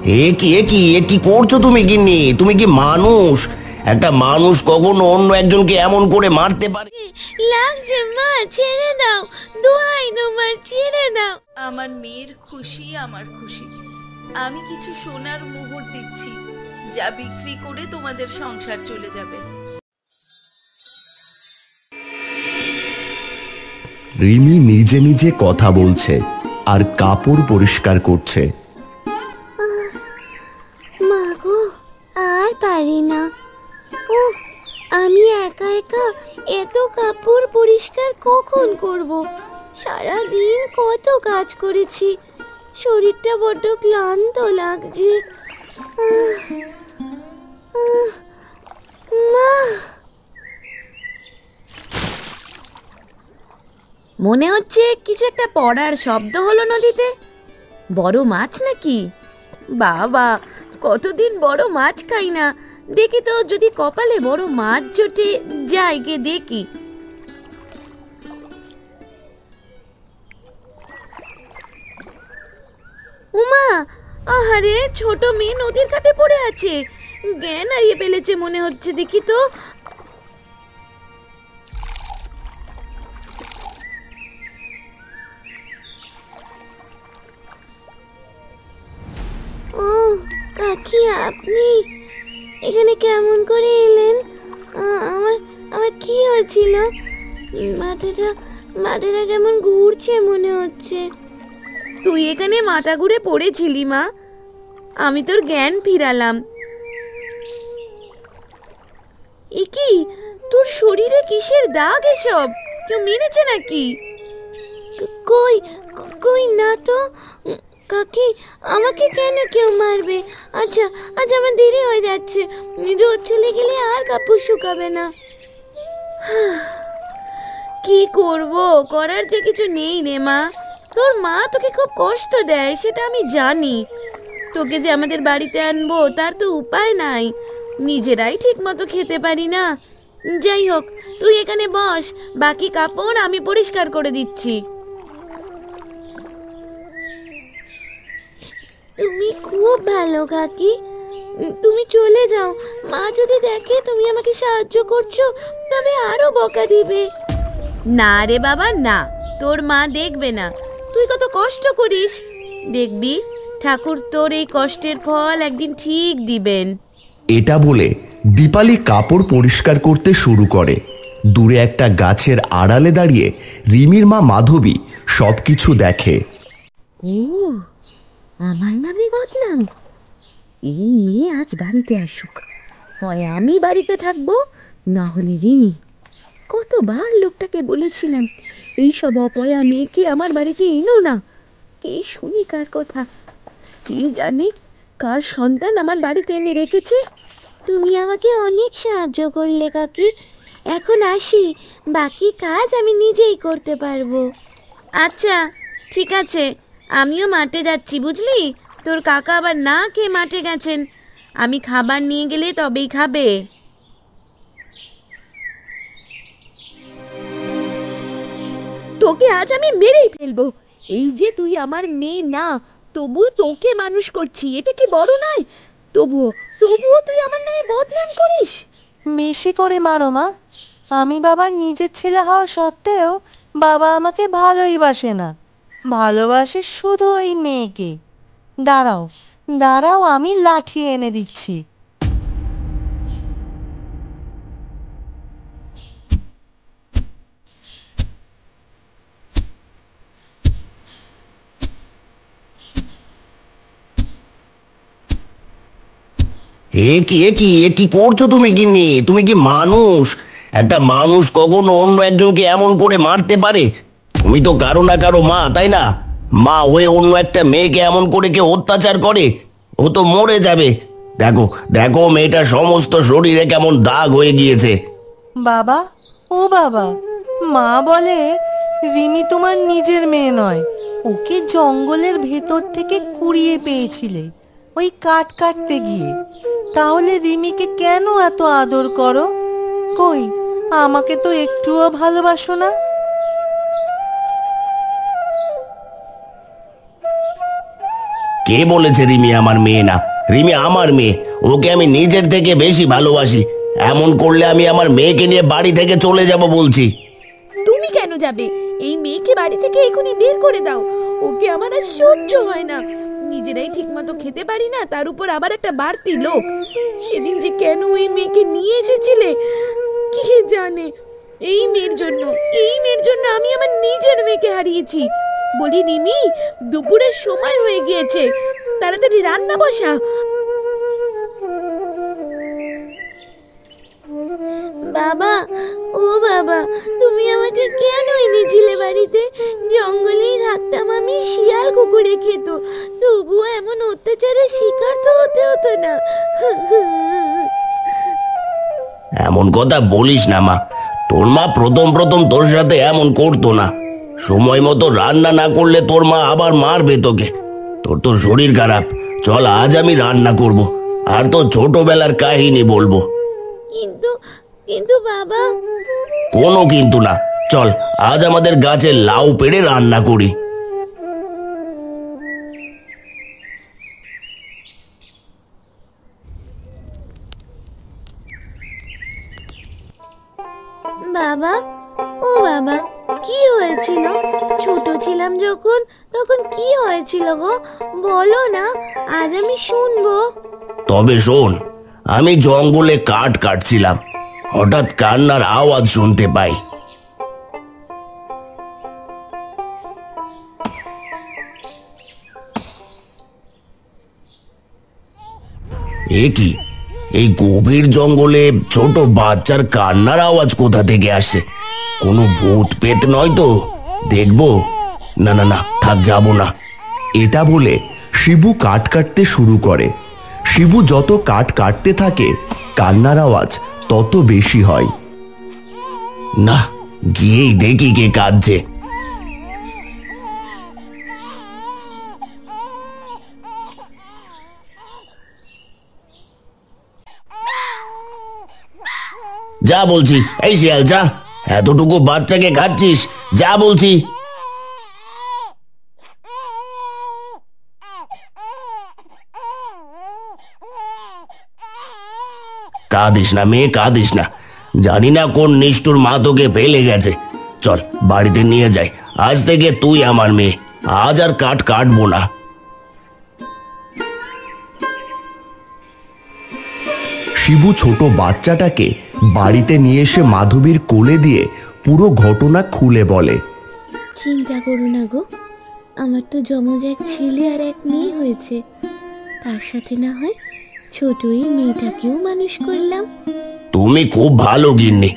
এ কি করছো তুমি গিন্নি? তুমি কি মানুষ? একটা মানুষ কখনো অন্য একজনকে এমন করে মারতে পারে? লাগছে মা, ছেড়ে দাও, দোহাই তোমার, ছেড়ে দাও। আমার মেয়ের খুশি আমার খুশি। আমি কিছু সোনার মোহর দিচ্ছি, যা বিক্রি করে তোমাদের সংসার চলে যাবে। রিমি নিজে নিজে কথা বলছে আর কাপড় পরিষ্কার করছে। মা গো, আর পারি না। ও, আমি একা একা এত কাপড় পরিষ্কার কখন করব? সারা দিন কত কাজ করেছি, শরীরটা বড্ড ক্লান্ত লাগছে। মা, মনে হচ্ছে কিছু একটা পড়ার শব্দ হলো নদীতে। বড় মাছ নাকি? বাবা, কতদিন বড় মাছ খাই না। দেখি তো, যদি কপালে বড় মাছ জোটে, যাই গে দেখি। উমা, আহারে, ছোট মেয়ে নদীর কাছে পড়ে আছে, জ্ঞান হারিয়ে ফেলেছে মনে হচ্ছে। দেখি তো। ও কাকি, আপনি এখানে কেমন করে এলেন? আমার আমার কি হয়েছিল? মাথাটা কেমন ঘুরছে মনে হচ্ছে। তুই এখানে মাথা ঘুরে পড়েছিলি মা, আমি তোর জ্ঞান ফিরালাম। এ কি, তোর শরীরে কিসের দাগ এসব? কেউ মেরেছে নাকি? কই কই না তো কাকি, আমাকে কেন কেউ মারবে? আচ্ছা আচ্ছা, আমার দেরি হয়ে যাচ্ছে, রোদ চলে গেলে আর কাপড় শুকাবে না। কি করব, করার যে কিছু নেই রে মা। তোর মা তোকে খুব কষ্ট দেয়, সেটা আমি জানি। তোকে যে আমাদের বাড়িতে আনবো তার তো উপায় নাই, নিজেরাই ঠিক মতো খেতে পারি না। যাই হোক, তুই এখানে বস, বাকি কাপড় আমি পরিষ্কার করে দিচ্ছি। তুমি খুব ভালো কাকি, তুমি চলে যাও। মা যদি দেখে তুমি আমাকে সাহায্য করছো, তবে আরো বকা দিবে। না রে বাবা না, তোর মা দেখবে না তুই কত কষ্ট করিস। দেখবি ঠাকুর তোর এই কষ্টের ফল একদিন ঠিক দিবেন। এটা বলে দীপালি কাপড় পরিষ্কার করতে শুরু করে। দূরে একটা গাছের আড়ালে দাঁড়িয়ে রিমির মা মাধবী সবকিছু দেখে। ও, আমার নামে বদনাম? এই মেয়ে আজ বাড়িতে আসুক, হয় আমি বাড়িতে থাকবো, না হলে রিমি। কতবার লোকটাকে বলেছিলাম এইসব অপয়া মেয়েকে আমার বাড়িতে এনো না। কে শুনি কার কথা? কে জানে কার সন্তান আমার বাড়িতে এনে রেখেছে। তুমি আমাকে অনেক সাহায্য করলে কাকি, এখন আসি, বাকি কাজ আমি নিজেই করতে পারবো। আচ্ছা ঠিক আছে, আমিও মাঠে যাচ্ছি বুঝলি। তোর কাকা আবার না খেয়ে মাঠে গেছেন, আমি খাবার নিয়ে গেলে তবেই খাবে। তোকে আজ আমি মেরেই ফেলবো। এই যে তুই আমার মেয়ে না, তবুও তোকে মানুষ করছি, এটা কি বড় নয়? তবুও তুই আমার নামে বদনাম করিস। বেশি করে মারো মা। আমি বাবার নিজের ছেলে হওয়া সত্ত্বেও বাবা আমাকে ভালোই বাসে না, ভালোবাসে শুধু ওই মেয়েকে। দাঁড়াও দাঁড়াও, আমি লাঠি এনে দিচ্ছি। এ কি করছো তুমি গিন্নি? তুমি কি মানুষ? একটা মানুষ কখনো অন্য একজনকে এমন করে মারতে পারে? তুমি তো কারো না কারো মা, তাই না? মা হয়ে অন্য একটা মেয়েকে এমন করে কেউ অত্যাচার করে, ও তো মরে যাবে। দেখো দেখো, মেয়েটার সমস্ত শরীরে কেমন দাগ হয়ে গিয়েছে। বাবা, ও বাবা, মা বলে রিমি তোমার নিজের মেয়ে নয়, ওকে জঙ্গলের ভেতর থেকে কুড়িয়ে পেয়েছিলে ওই কাঠ কাটতে গিয়ে। তাহলে রিমিকে কেন এত আদর করো? কই, আমাকে তো একটুও ভালোবাসো না। কে বলেছে রিমি আমার মেয়ে না? রিমি আমার মেয়ে, ওকে আমি নিজের থেকে বেশি ভালোবাসি। এমন করলে আমি আমার মেয়েকে নিয়ে বাড়ি থেকে চলে যাব বলছি। তুমি কেন যাবে? এই মেয়েকে বাড়ি থেকে এখনই বের করে দাও। ওকে আমার আর সহ্য হয় না। নিজেরাই ঠিকমতো খেতে পারি না, তার উপর আবার একটা বাড়তি লোক। সেদিন যে কেন ওই মেয়েকে নিয়ে এসেছিলে কে জানে। এই মেয়ের জন্য আমি আমার নিজের মেয়েকে হারিয়েছি। বলি রিমি, দুপুরের সময় হয়ে গিয়েছে, তাড়াতাড়ি রান্না বসা। বাবা, ও বাবা, তুমি আমাকে কেন এনেছিলে বাড়িতে? জঙ্গলেই থাকতাম আমি, শিয়াল কুকুরে খেত, তবুও এমন অত্যাচারের শিকার তো হতে হতো না। এমন কথা বলিস না মা। তোর মা প্রথম প্রথম তোর সাথে এমন করতো না। সময় মতো রান্না না করলে তোর মা আবার মারবে তোকে। তোর তো শরীর খারাপ, চল আজ আমি রান্না করব, আর তো ছোটবেলার কাহিনী বলবো। কিন্তু কিন্তু বাবা। কোনো কিন্তু না, চল আজ আমাদের গাছে লাউ পেড়ে রান্না করি। বাবা, ও বাবা, কি হয়েছিল? ছোট ছিলাম যখন, তখন কি হয়েছিল গো? বলো না, আজ আমি শুনবো। তবে শোন, আমি জঙ্গলে কাঠ কাটছিলাম, হঠাৎ কান্নার আওয়াজ শুনতে পাই। এ কি, এই গভীর জঙ্গলে ছোট বাচ্চার কান্নার আওয়াজ কোথা থেকে আসছে? কোনো ভূত পেত নয় তো? দেখবো। না না না, থাক, যাবো না। এটা বলে শিবু কাঠ কাটতে শুরু করে। শিবু যত কাঠ কাটতে থাকে, কান্নার আওয়াজ তত বেশি হয়। না, গিয়েই দেখি কে কাঁদছে। যা বলছি, এই শিয়াল যা, এতটুকু বাচ্চাকে খাচ্ছিস, যা বলছি। কাঁদিস না মেয়ে, কাঁদিস না। জানি না কোন নিষ্ঠুর মা তোকে ফেলে গেছে। চল বাড়িতে নিয়ে যাই, আজ থেকে তুই আমার মেয়ে। আজ আর কাঠ কাটবো না। শিবু ছোট বাচ্চাটাকে বাড়িতে নিয়ে এসে মাধবীর কোলে দিয়ে পুরো ঘটনা খুলে বলে। চিন্তা করো না গো, আমার তো জমজ এক ছেলে আর এক মেয়ে হয়েছে। তার সাথে না হয় ছোট এই মেয়েটাকেও মানুষ করলাম। তুমি খুব ভালো গিন্নি।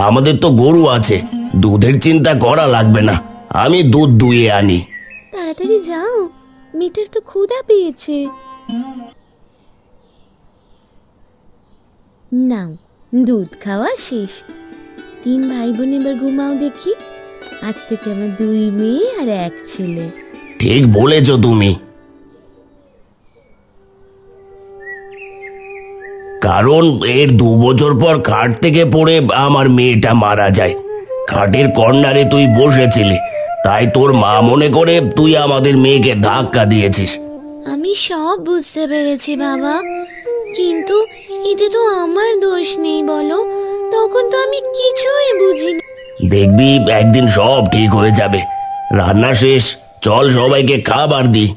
আমাদের তো গরু আছে, দুধের চিন্তা করা লাগবে না, আমি দুধ দুইয়ে আনি। তাড়াতাড়ি যাও, মেয়েটার তো ক্ষুধা পেয়েছে। নাও, দুধ খাওয়া শেষ। 3 ভাই বোন এবার ঘুমাও দেখি। আজ থেকে আমার 2 মেয়ে আর 1 ছেলে। ঠিক বলেছ তুমি। কারণ এর 2 বছর পর খাট থেকে পড়ে আমার মেয়েটা মারা যায়। খাটের কর্নারে তুই বসেছিলি, তাই তোর মা মনে করে তুই আমাদের মেয়েকে ধাক্কা দিয়েছিস। আমি সব বুঝতে পেরেছি বাবা, কিন্তু এতে তো আমার দোষ নেই বলো। তখন তো আমি কিছুই বুঝিনি। দেখবি একদিন সব ঠিক হয়ে যাবে। রান্না শেষ, চল সবাইকে খাবার দি।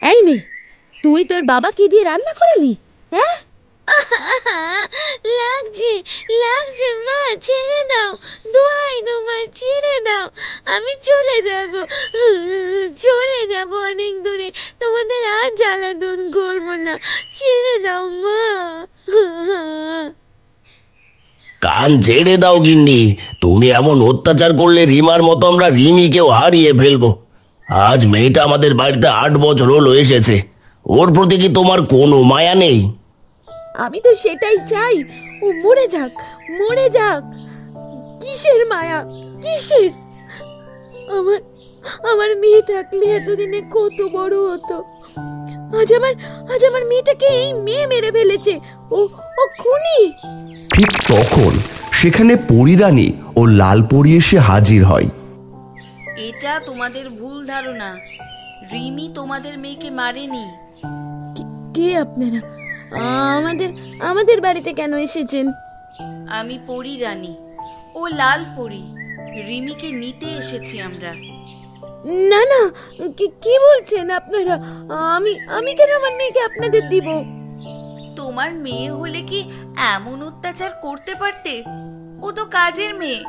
এই মেয়ে, তুই তোর বাবাকে দিয়ে রান্না করালি? হ্যাঁ, লাগছে লাগছে মা, ছেড়ে দাও, দোহাই তোমার, ছেড়ে দাও। আমি চলে যাব অনেক দূরে, তোমাদের আর জ্বালাতন করবো না, ছেড়ে দাও মা। কান ছেড়ে দাও গিন্নি, তুমি এমন অত্যাচার করলে রিমার মতো আমরা রিমিকেও হারিয়ে ফেলবো। আজ মেয়েটা আমাদের বাড়িতে 8 বছর হলো এসেছে, ওর প্রতি কি তোমার কোনো মায়া নেই? আমি তো সেটাই চাই, ও মরে যাক, মরে যাক। কিসের মায়া, কিসের? আমার মেয়ে থাকলে এতদিনে কত বড় হতো। আজ আমার মেয়েটাকে এই মেয়ে মেরে ফেলেছে। ও ও খুনি। ঠিক তখন সেখানে পরীরানী ও লালপরি এসে হাজির হয়। এটা তোমাদের ভুল ধারণা। রিমি তোমাদের মেয়েকে মারেনি। কে আপনারা? আমাদের আমাদের বাড়িতে কেন এসেছেন? আমি পরী রানী ও লাল পরী। রিমিকে নিতে এসেছি আমরা। না না, কি বলছেন আপনারা? আমি কেন আমার মেয়েকে আপনাদের দিব? তোমার মেয়ে হলে কি এমন অত্যাচার করতে পারতে? ও তো কাজের মেয়ে।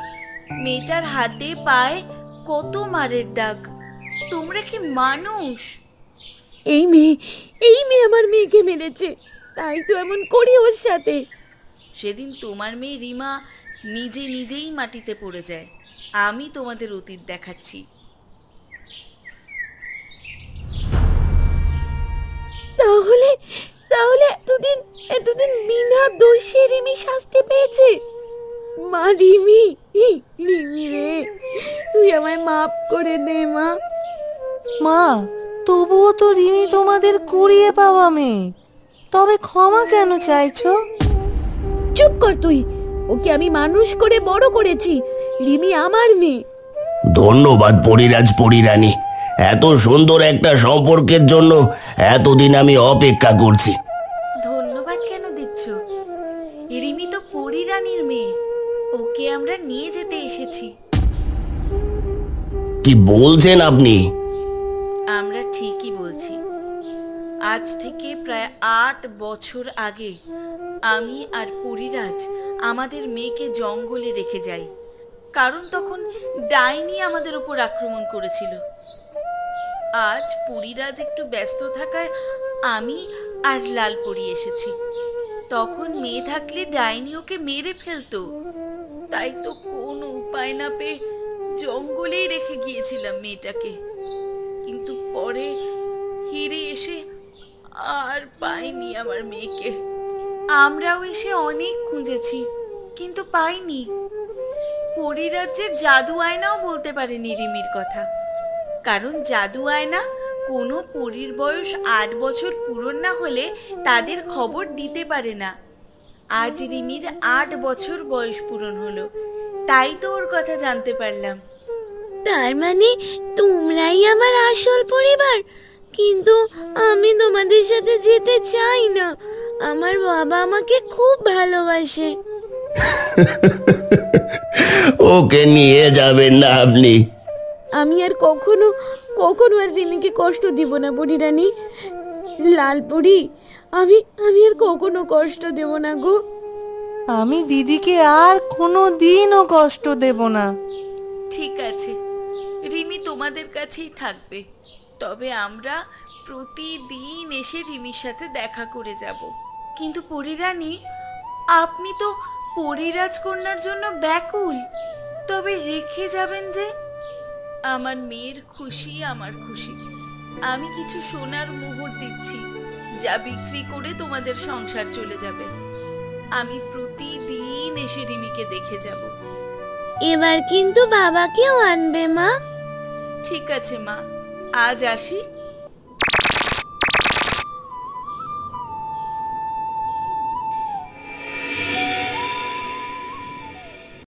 মেয়েটার হাতে পায়ে কত মারের দাগ। তোমরা কি মানুষ? এই মেয়ে আমার মেয়েকে মেরেছে, তাই তো এমন করি ওর সাথে। সেদিন তোমার মেয়ে রিমা নিজেই মাটিতে পড়ে যায়। আমি তোমাদের অতীত দেখাচ্ছি। তাহলে তাহলে এতদিন বিনা দোষে রিমি শাস্তি পেয়েছে। মা রিমি রে, তুই আমায় মাফ করে দে মা। মা, তবুও তো রিমি তোমাদের কুড়িয়ে পাওয়া মেয়ে, তবে ক্ষমা কেন চাইছো? চুপ কর তুই। ওকে আমি মানুষ করে বড় করেছি। রিমি আমার মেয়ে। ধন্যবাদ পরিরাজ পরিরানী। এত সুন্দর একটা সম্পর্কের জন্য এতদিন আমি অপেক্ষা করছি। ধন্যবাদ কেন দিচ্ছ? রিমি তো পরী রানীর মেয়ে। ওকে আমরা নিয়ে যেতে এসেছি। কি বলছেন আপনি? আমরা ঠিকই বলছি। আজ থেকে প্রায় 8 বছর আগে আমি আর পরিরাজ আমাদের মেয়েকে জঙ্গলে রেখে যাই, কারণ তখন ডাইনি আমাদের উপর আক্রমণ করেছিল। আজ পরিরাজ একটু ব্যস্ত থাকায় আমি আর লালপরি এসেছি। তখন মেয়ে থাকলে ডাইনি ওকে মেরে ফেলতো, তাই তো কোনো উপায় না পেয়ে জঙ্গলেই রেখে গিয়েছিলাম মেয়েটাকে। কিন্তু পরে হিরে এসে আর পাইনি আমার মেয়েকে। আমরাও এসে অনেক খুঁজেছি, কিন্তু পাইনি। পরিরাজ্যের জাদু আয়নাও বলতে পারেনি রিমির কথা, কারণ জাদু আয়না কোনো পরীর বয়স 8 বছর পূরণ না হলে তাদের খবর দিতে পারে না। আজ রিমির 8 বছর বয়স পূরণ হলো, তাই তো ওর কথা জানতে পারলাম। তার মানে তোমরাই আমার আসল পরিবার? কিন্তু আমি তোমাদের সাথে যেতে চাই না। আমার বাবা আমাকে খুব ভালোবাসে। ওকে নিয়ে যাবেন না আপনি? আমি আর কখনো আর রিমিকে কষ্ট দিব না পরিরানী। লালপরি, আমি আর কখনো কষ্ট দেব না গো। আমি দিদিকে আর কোনো দিনও কষ্ট দেব না। ঠিক আছে, রিমি তোমাদের কাছেই থাকবে। তবে আমরা প্রতিদিন এসে রিমির সাথে দেখা করে যাব। কিন্তু পরিরানী, আপনি তো পরিরাজকন্যার জন্য ব্যাকুল, তবে রেখে যাবেন যে? আমার মেয়ের খুশি আমার খুশি। আমি কিছু সোনার মোহর দিচ্ছি, যা বিক্রি করে তোমাদের সংসার চলে যাবে। আমি প্রতিদিন এসে রিমিকে দেখে যাব। এবার কিন্তু বাবাকেও আনবে মা। ঠিক আছে মা, আজ আসি।